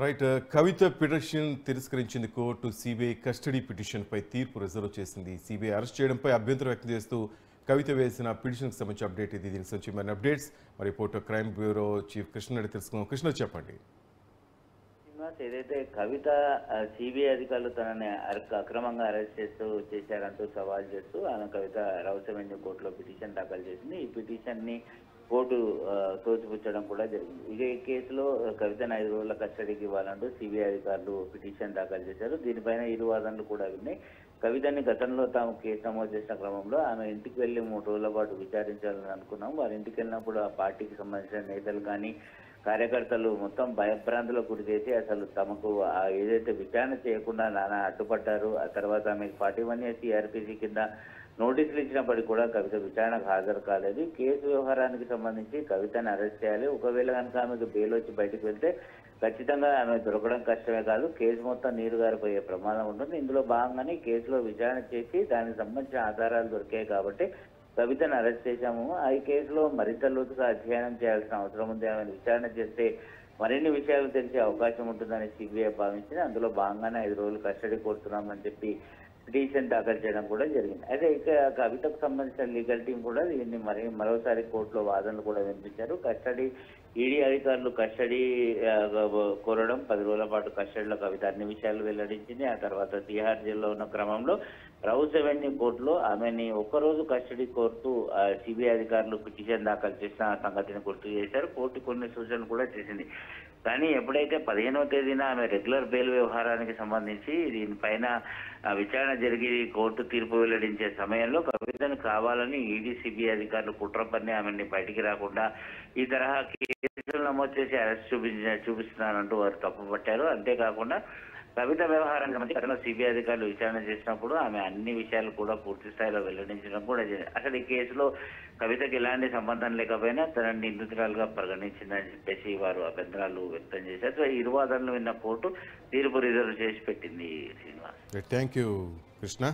Right కవిత petition తిరస్కరించింది court. CBI custody petition పై తీర్పు reserve చేసింది. సిబిఐ అరెస్ట్ చేయడంపై అభ్యంతరం వ్యక్తం చేస్తూ కవిత వేసిన పిటిషన్కి సంబంధించి అప్డేట్ ఇది. దీనికి సంబంధించి మరిన్ని అప్డేట్స్ మరి reporter crime bureau chief Krishna Reddy తెలుసుకుందాం. కృష్ణ చెప్పండి. ఏదైతే కవిత సిబిఐ అధికారులు తనని అక్రమంగా అరెస్ట్ చేశారంటూ సవాల్ చేస్తూ ఆమె కవిత రౌస్ అవెన్యూ కోర్టులో పిటిషన్ దాఖలు చేసింది. ఈ పిటిషన్ ని కోర్టు తోసిపుచ్చడం కూడా జరిగింది. ఇక ఈ కేసులో కవితను 5 రోజుల కస్టడీకి ఇవ్వాలంటూ సిబిఐ అధికారులు పిటిషన్ దాఖలు చేశారు. దీనిపైన ఇరు వాదనలు కూడా విన్నాయి. కవితని గతంలో తాము కేసు నమోదు చేసిన క్రమంలో ఆమె ఇంటికి వెళ్లి 3 రోజుల పాటు విచారించాలని అనుకున్నాం. వారి ఇంటికి వెళ్ళినప్పుడు ఆ పార్టీకి సంబంధించిన నేతలు కానీ కార్యకర్తలు మొత్తం భయభ్రాంతులకు గురి చేసి అసలు తమకు ఏదైతే విచారణ చేయకుండా నానా అడ్డుపడ్డారు. ఆ తర్వాత ఆమెకు 41A CRPC కింద నోటీసులు ఇచ్చినప్పటికీ కూడా కవిత విచారణకు హాజరు కాలేదు. కేసు వ్యవహారానికి సంబంధించి కవితను అరెస్ట్ చేయాలి. ఒకవేళ కనుక ఆమెకు బెయిల్ వచ్చి బయటకు వెళ్తే ఖచ్చితంగా ఆమె దొరకడం కష్టమే కాదు, కేసు మొత్తం నీరు గారిపోయే ప్రమాదం ఉంటుంది. ఇందులో భాగంగానే కేసులో విచారణ చేసి దానికి సంబంధించిన ఆధారాలు దొరికాయి కాబట్టి కవితను అరెస్ట్ చేశాము. ఈ కేసులో మరింత లోతుగా అధ్యయనం చేయాల్సిన అవసరం ఉంది. ఆమెను విచారణ చేస్తే మరిన్ని విషయాలు తెలిసే అవకాశం ఉంటుందని సిబిఐ భావించింది. అందులో భాగంగానే 5 రోజులు కస్టడీ కోరుతున్నామని చెప్పి పిటిషన్ దాఖలు చేయడం కూడా జరిగింది. అయితే ఇక కవితకు సంబంధించిన లీగల్ టీం కూడా దీన్ని మరోసారి కోర్టులో వాదనలు కూడా వినిపించారు. కస్టడీ ఈడీ అధికారులు కస్టడీ కోరడం, 10 రోజుల పాటు కస్టడీలో కవిత అన్ని విషయాలు వెల్లడించింది. ఆ తర్వాత తిహార్ జైల్లో ఉన్న క్రమంలో రౌస్ అవెన్యూ కోర్టులో ఆమెని ఒక్కరోజు కస్టడీ కోరుతూ సిబిఐ అధికారులు పిటిషన్ దాఖలు చేసిన సంగతిని గుర్తు చేశారు. కోర్టు కొన్ని సూచనలు కూడా చేసింది. కానీ ఎప్పుడైతే 15వ తేదీన ఆమె రెగ్యులర్ బెయిల్ వ్యవహారానికి సంబంధించి దీనిపైన విచారణ జరిగి కోర్టు తీర్పు వెల్లడించే సమయంలో కవితను కావాలని ఈడీ సిబిఐ అధికారులు కుట్ర పన్ని ఆమెని బయటికి రాకుండా ఈ తరహా కేసులు నమోదు చేసి అరెస్ట్ చూపిస్తున్నారంటూ వారు తప్పుపట్టారు. అంతేకాకుండా కవిత వ్యవహారం గతంలో సిబిఐ అధికారులు విచారణ చేసినప్పుడు ఆమె అన్ని విషయాలు కూడా పూర్తి స్థాయిలో వెల్లడించడం కూడా జరిగింది. అసలు ఈ కేసులో కవితకి ఎలాంటి సంబంధం లేకపోయినా తనని నిందితురాలుగా పరిగణించిందని చెప్పేసి వారు అభ్యంతరాలు వ్యక్తం చేశారు. సో ఇరు వాదనలు విన్న కోర్టు తీర్పు రిజర్వ్ చేసి పెట్టింది. Srinivas, thank you Krishna.